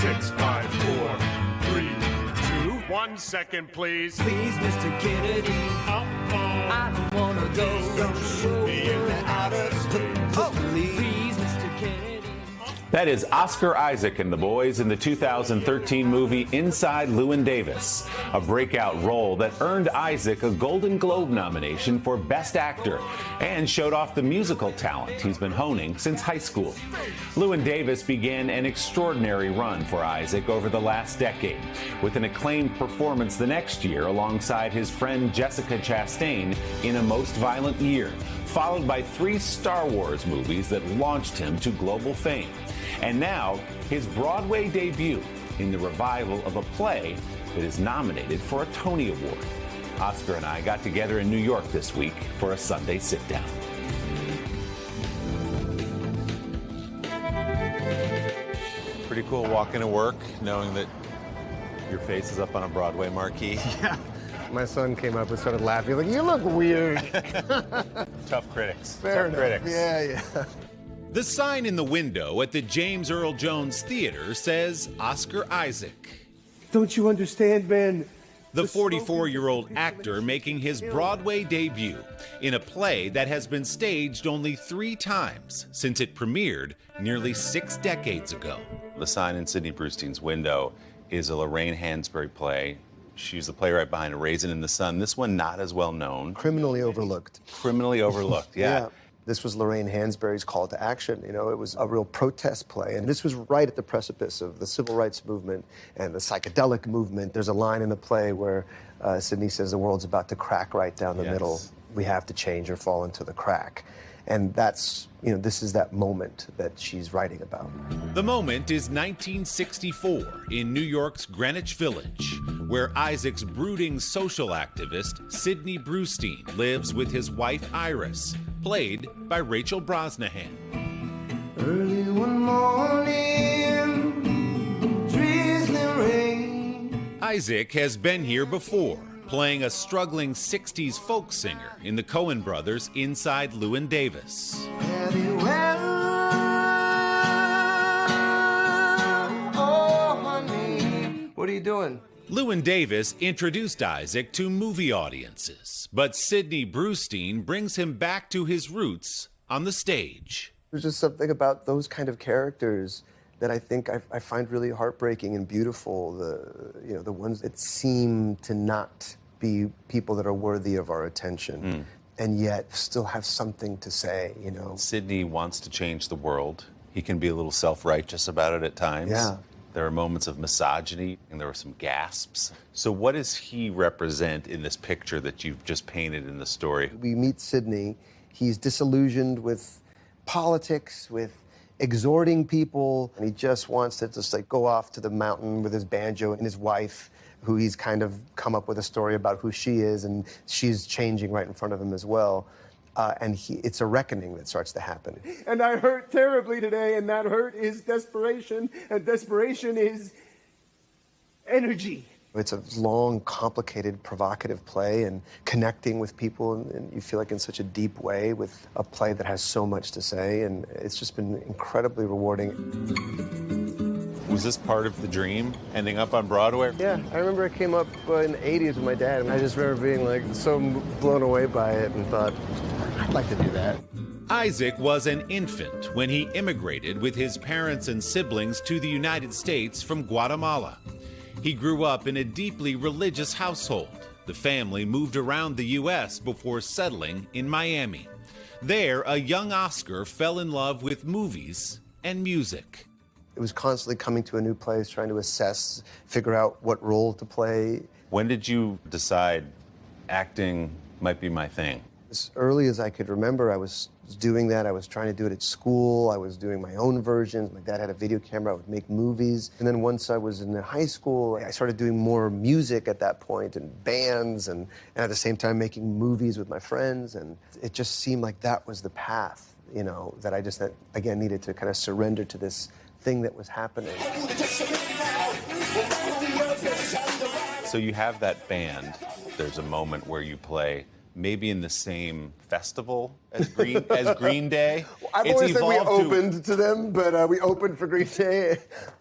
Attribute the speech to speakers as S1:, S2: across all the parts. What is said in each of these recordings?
S1: 6, 5, 4, 3, 2. 1 second, please.
S2: Please, Mr. Kennedy. I don't wanna go into outer space. Please, Mr. Kennedy.
S3: That is Oscar Isaac and the boys in the 2013 movie Inside Llewyn Davis, a breakout role that earned Isaac a Golden Globe nomination for Best Actor and showed off the musical talent he's been honing since high school. Llewyn Davis began an extraordinary run for Isaac over the last decade, with an acclaimed performance the next year alongside his friend Jessica Chastain in A Most Violent Year, followed by 3 Star Wars movies that launched him to global fame. And now, his Broadway debut in the revival of a play that is nominated for a Tony Award. Oscar and I got together in New York this week for a Sunday Sitdown. Pretty cool walking to work, knowing that your face is up on a Broadway marquee.
S4: Yeah. My son came up and started laughing, like, you look weird.
S3: Tough critics.
S4: Fair enough.
S3: Critics.
S4: Yeah.
S5: The sign in the window at the James Earl Jones Theater says Oscar Isaac.
S4: Don't you understand, man?
S5: The 44-year-old actor making his Broadway debut in a play that has been staged only 3 times since it premiered nearly 6 decades ago.
S3: The sign in Sidney Brustein's window is a Lorraine Hansberry play. She's the playwright behind A Raisin in the Sun. This one not as well known.
S4: Criminally overlooked.
S3: Criminally overlooked, yeah.
S4: This was Lorraine Hansberry's call to action. You know, it was a real protest play. And this was right at the precipice of the civil rights movement and the psychedelic movement. There's a line in the play where Sidney says the world's about to crack right down the middle. We have to change or fall into the crack. And that's, you know, this is that moment that she's writing about.
S5: The moment is 1964 in New York's Greenwich Village, where Isaac's brooding social activist, Sidney Brustein, lives with his wife, Iris, played by Rachel Brosnahan.
S2: Early one morning, drizzling rain.
S5: Isaac has been here before, playing a struggling 60s folk singer in the Coen brothers' Inside Llewyn Davis.
S2: Oh, honey. What are you doing?
S5: Llewyn Davis introduced Isaac to movie audiences, but Sidney Brustein brings him back to his roots on the stage.
S4: There's just something about those kind of characters that I think I find really heartbreaking and beautiful. The ones that seem to not be people that are worthy of our attention, and yet still have something to say, you know.
S3: Sidney wants to change the world. He can be a little self-righteous about it at times.
S4: Yeah.
S3: There are moments of misogyny, and there were some gasps. So what does he represent in this picture that you've just painted in the story?
S4: We meet Sidney. He's disillusioned with politics, with exhorting people, and he just wants to just like go off to the mountain with his banjo and his wife, who he's kind of come up with a story about who she is, and she's changing right in front of him as well. And it's a reckoning that starts to happen. And I hurt terribly today, and that hurt is desperation, and desperation is energy. It's a long, complicated, provocative play, and connecting with people, and you feel like in such a deep way with a play that has so much to say, and it's just been incredibly rewarding.
S3: Was this part of the dream, ending up on Broadway?
S4: Yeah, I remember I came up in the 80s with my dad, and I just remember being like so blown away by it and thought, I'd like to do that.
S5: Isaac was an infant when he immigrated with his parents and siblings to the United States from Guatemala. He grew up in a deeply religious household. The family moved around the U.S. before settling in Miami. There, a young Oscar fell in love with movies and music.
S4: It was constantly coming to a new place, trying to assess, figure out what role to play.
S3: When did you decide acting might be my thing?
S4: As early as I could remember, I was doing that. I was trying to do it at school. I was doing my own versions. My dad had a video camera. I would make movies. And then once I was in high school, I started doing more music at that point and bands, and at the same time making movies with my friends. And it just seemed like that was the path, you know, that I just, again, needed to kind of surrender to this thing that was happening.
S3: So you have that band. There's a moment where you play maybe in the same festival as Green Day.
S4: I've always said we opened to them, but we opened for Green Day,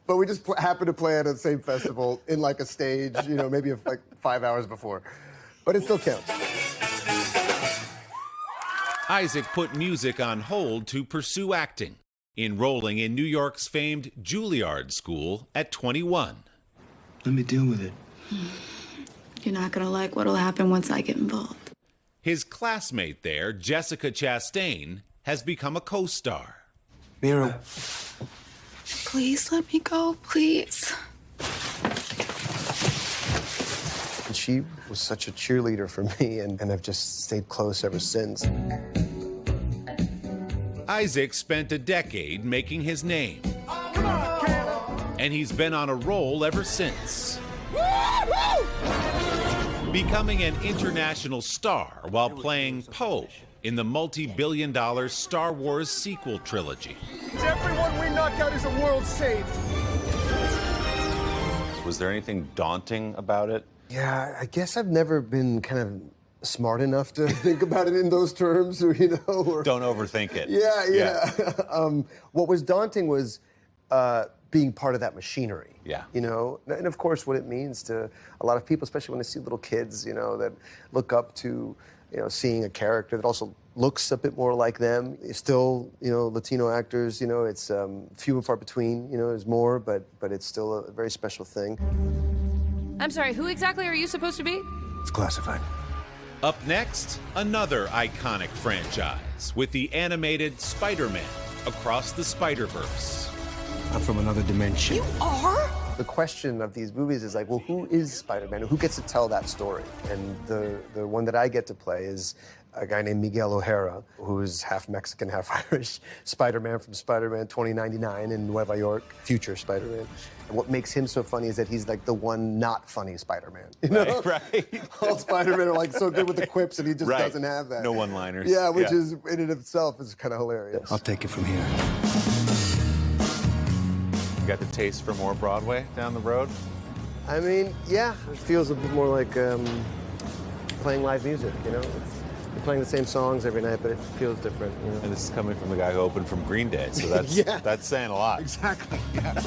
S4: but we just happened to play at the same festival in like a stage, you know, maybe like 5 hours before. But it still counts.
S5: Isaac put music on hold to pursue acting, enrolling in New York's famed Juilliard School at 21.
S6: Let me deal with it.
S7: You're not gonna like what'll happen once I get involved.
S5: His classmate there, Jessica Chastain, has become a co-star.
S6: Mira.
S7: Please let me go, please.
S4: And she was such a cheerleader for me, and I've just stayed close ever since.
S5: Isaac spent a decade making his name. And he's been on a roll ever since. Becoming an international star while playing Poe in the multi-billion-dollar Star Wars sequel trilogy.
S1: Everyone we knock out is a world saved.
S3: Was there anything daunting about it?
S4: Yeah, I guess I've never been kind of smart enough to think about it in those terms, or, you know. Or,
S3: Don't overthink it.
S4: Yeah. What was daunting was being part of that machinery.
S3: Yeah.
S4: You know, and of course what it means to a lot of people, especially when they see little kids, you know, that look up to, you know, seeing a character that also looks a bit more like them. Still, you know, Latino actors, you know, it's few and far between, you know, there's more, but it's still a very special thing.
S8: I'm sorry, who exactly are you supposed to be?
S6: It's classified.
S5: Up next, another iconic franchise with the animated Spider-Man Across the Spider-Verse.
S6: I'm from another dimension.
S8: You are?
S4: The question of these movies is like, well, who is Spider-Man? Who gets to tell that story? And the one that I get to play is a guy named Miguel O'Hara, who is half Mexican, half Irish. Spider-Man from Spider-Man 2099 in Nueva York, future Spider-Man. And what makes him so funny is that he's like the one not funny Spider-Man. You know?
S3: Right.
S4: All Spider-Man are like so good with the quips, and he just doesn't have that.
S3: No one-liners.
S4: Yeah, which is in and of itself is kind of hilarious.
S6: I'll take it from here.
S3: You got the taste for more Broadway down the road?
S4: I mean, yeah, it feels a bit more like playing live music, you know? You're playing the same songs every night, but it feels different, you know?
S3: And this is coming from the guy who opened from Green Day, so that's that's saying a lot.
S4: Exactly, yeah.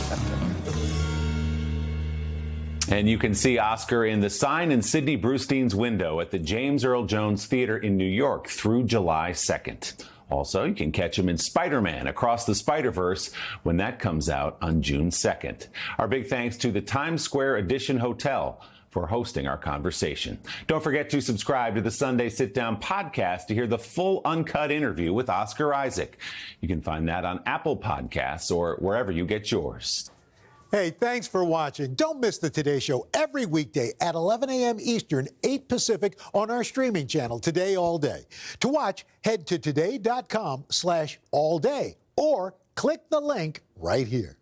S3: And you can see Oscar in the sign in Sidney Brustein's window at the James Earl Jones Theater in New York through July 2nd. Also, you can catch him in Spider-Man Across the Spider-Verse when that comes out on June 2nd. Our big thanks to the Times Square Edition Hotel for hosting our conversation. Don't forget to subscribe to the Sunday Sit-Down podcast to hear the full uncut interview with Oscar Isaac. You can find that on Apple Podcasts or wherever you get yours.
S9: Hey, thanks for watching. Don't miss the Today Show every weekday at 11 a.m. Eastern, 8 Pacific on our streaming channel, Today All Day. To watch, head to today.com/allday or click the link right here.